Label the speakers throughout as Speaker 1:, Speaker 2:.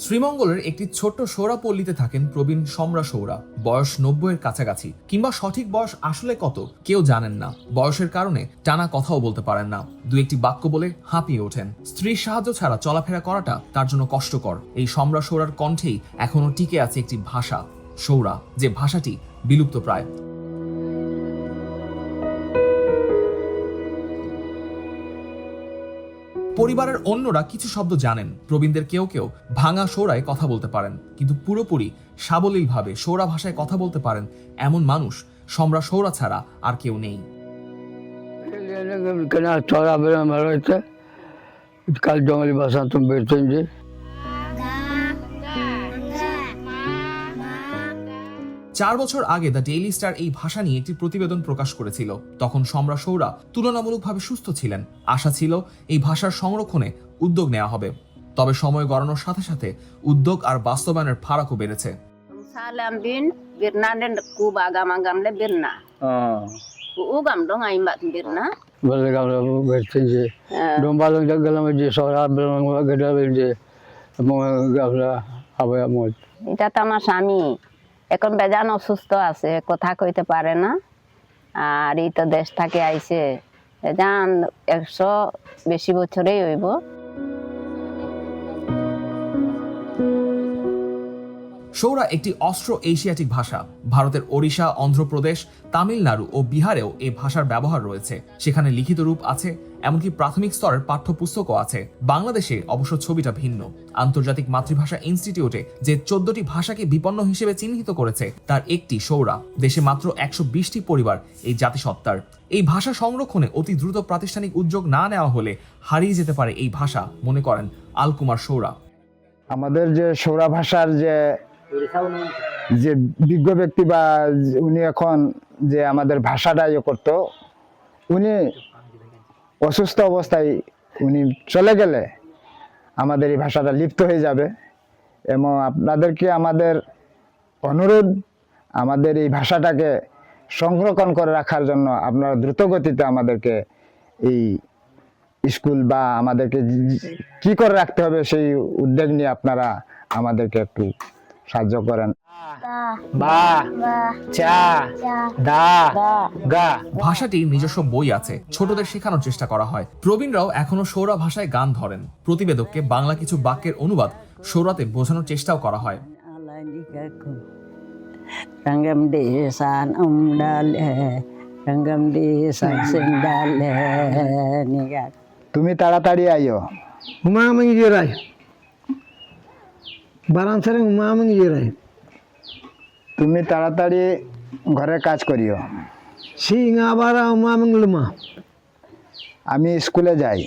Speaker 1: শ্রীমঙ্গলের একটি ছোট্ট সৌরা পল্লীতে থাকেন প্রবীণ সম্রা সৌরা। বয়স 90-এর কাছাকাছি, কিংবা সঠিক বয়স আসলে কত কেউ জানেন না। বয়সের কারণে টানা কথাও বলতে পারেন না, দু একটি বাক্য বলে হাঁপিয়ে ওঠেন। স্ত্রীর সাহায্য ছাড়া চলাফেরা করাটা তার জন্য কষ্টকর। এই সম্রা সৌরার কণ্ঠেই এখনো টিকে আছে একটি ভাষা, সৌরা, যে ভাষাটি বিলুপ্ত প্রায়। পরিবারের অন্যরা কিছু শব্দ জানেন, প্রবীণদের কেউ কেউ ভাঙা সৌরায় কথা বলতে পারেন, কিন্তু পুরোপুরি সাবলীলভাবে সৌরা ভাষায় কথা বলতে পারেন এমন মানুষ সম্রা সৌরা ছাড়া আর কেউ নেই।
Speaker 2: কাল জঙ্গলি ভাষা তুমি বেরছেন যে
Speaker 1: 4 বছর আগে দ্য ডেইলি স্টার এই ভাষা নিয়ে একটি প্রতিবেদন প্রকাশ করেছিল। তখন সম্রা সৌরা তুলনামূলকভাবে সুস্থ ছিলেন। আশা ছিল এই ভাষার সংরক্ষণে উদ্যোগ নেওয়া হবে। তবে সময় গড়ানোর সাথে সাথে উদ্যোগ আর বাস্তবায়নের ফারাকও বেড়েছে।
Speaker 2: বেরছেন যে ডোম্বা গেলাম যে সরা যে
Speaker 3: এটা তো আমার স্বামী, এখন বেজান অসুস্থ আছে, কথা কইতে পারে না। আর এই তো দেশ থেকে আইছে, বেজান 100 বেশি বছরেই হইব।
Speaker 1: সৌরা একটি অস্ট্রো এশিয়াটিক ভাষা। ভারতের ওড়িশা, অন্ধ্রপ্রদেশ, তামিলনাড়ু ও বিহারেও এই ভাষার ব্যবহার রয়েছে। সেখানে লিখিত রূপ আছে, এমনকি প্রাথমিক স্তরের পাঠ্যপুস্তকও আছে। বাংলাদেশে অবশ্য ছবিটা ভিন্ন। আন্তর্জাতিক মাতৃভাষা ইনস্টিটিউটে যে 14টি ভাষাকে বিপন্ন হিসেবে চিহ্নিত করেছে তার একটি সৌরা। দেশে মাত্র 120টি পরিবার এই জাতিসত্তার। এই ভাষা সংরক্ষণে অতি দ্রুত প্রাতিষ্ঠানিক উদ্যোগ না নেওয়া হলে হারিয়ে যেতে পারে এই ভাষা, মনে করেন আল কুমার সৌরা।
Speaker 2: আমাদের যে সৌরা ভাষার যে বিজ্ঞ ব্যক্তি বা উনি এখন যে আমাদের ভাষাটা করতো, উনি অসুস্থ অবস্থায় উনি চলে গেলে আমাদের এই ভাষাটা লিপ্ত হয়ে যাবে। এবং আপনাদেরকে আমাদের অনুরোধ, আমাদের এই ভাষাটাকে সংরক্ষণ করে রাখার জন্য আপনারা দ্রুত গতিতে আমাদেরকে এই স্কুল বা আমাদেরকে কি করে রাখতে হবে সেই উদ্যোগ নিয়ে আপনারা আমাদেরকে একটু সাহায্য করেন।
Speaker 1: ভাষাটির নিজস্ব বই আছে, ছোটদের শেখানোর চেষ্টা করা হয়। প্রবীণরাও এখনো সৌরা ভাষায় গান ধরেন। প্রতিবেদককে বাংলা কিছু বাক্যের অনুবাদ সৌরাতে বোঝানোর চেষ্টাও করা হয়।
Speaker 2: তুমি তাড়াতাড়ি আইও, তুমি তাড়াতাড়ি ঘরের কাজ করিও। আমি স্কুলে যাই।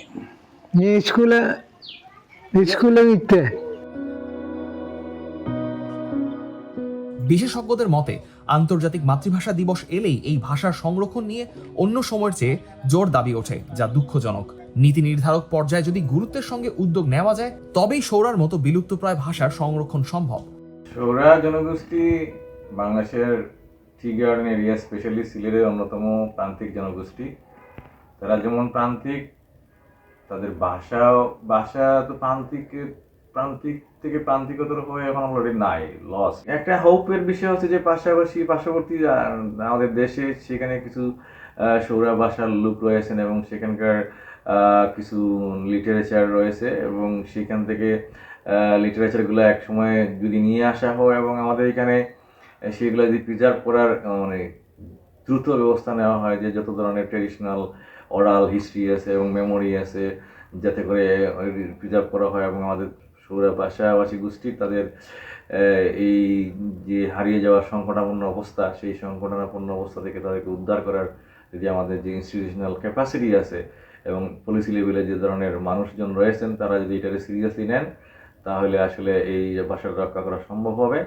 Speaker 1: বিশেষজ্ঞদের মতে আন্তর্জাতিক মাতৃভাষা দিবস এলেই এই ভাষার সংরক্ষণ নিয়ে অন্য সময়ের চেয়ে জোর দাবি ওঠে, যা দুঃখজনক। নীতি নির্ধারক পর্যায়ে যদি গুরুত্বের সঙ্গে উদ্যোগ নেওয়া যায় তবেই সৌরার মতো বিলুপ্তপ্রায় ভাষার সংরক্ষণ সম্ভব।
Speaker 4: সৌরা জনগোষ্ঠী বাংলাদেশের টি গার্ডেন এরিয়া, স্পেশালি সিলেটের অন্যতম প্রান্তিক জনগোষ্ঠী। তারা যেমন প্রান্তিক, তাদের ভাষা তো প্রান্তিক থেকে প্রান্তিকতর হয়ে এখন অলরেডি নাই, লস। একটা হোপের বিষয় হচ্ছে যে পার্শ্ববর্তী আমাদের দেশে সেখানে কিছু সৌরা ভাষার লোক রয়েছেন এবং সেখানকার কিছু লিটারেচার রয়েছে এবং সেখান থেকে লিটারেচারগুলো এক সময় যদি নিয়ে আসা হয় এবং আমাদের এখানে সেগুলো যদি প্রিজার্ভ করার মানে দ্রুত ব্যবস্থা নেওয়া হয়, যে যত ধরনের ট্রেডিশনাল ওরাল হিস্ট্রি আছে এবং মেমোরি আছে, যাতে করে প্রিজার্ভ করা হয় এবং আমাদের সৌরা ভাষাভাষী গোষ্ঠী তাদের এই যে হারিয়ে যাওয়ার সংকটাপন্ন অবস্থা, সেই সংকটাপন্ন অবস্থা থেকে তাদেরকে উদ্ধার করার যদি আমাদের যে ইনস্টিটিউশনাল ক্যাপাসিটি আছে এবং পলিসি লেভেলে যে ধরনের মানুষজন রয়েছেন, তারা যদি এটাকে সিরিয়াসলি নেন তাহলে আসলে এই ভাষাটা রক্ষা করা সম্ভব হবে।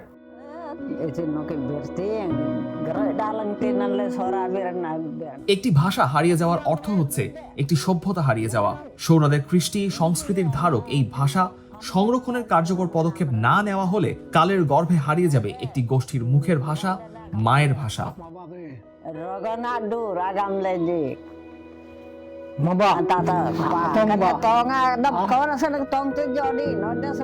Speaker 1: একটি ভাষা হারিয়ে যাওয়ার অর্থ হচ্ছে একটি সভ্যতা হারিয়ে যাওয়া। সৌরাদের কৃষ্টি সংস্কৃতির ধারক এই ভাষা সংরক্ষণের কার্যকর পদক্ষেপ না নেওয়া হলে কালের গর্ভে হারিয়ে যাবে একটি গোষ্ঠীর মুখের ভাষা, মায়ের ভাষা।
Speaker 3: Tata, tong nga, dap kawan sa nagtong to Jody, no? That's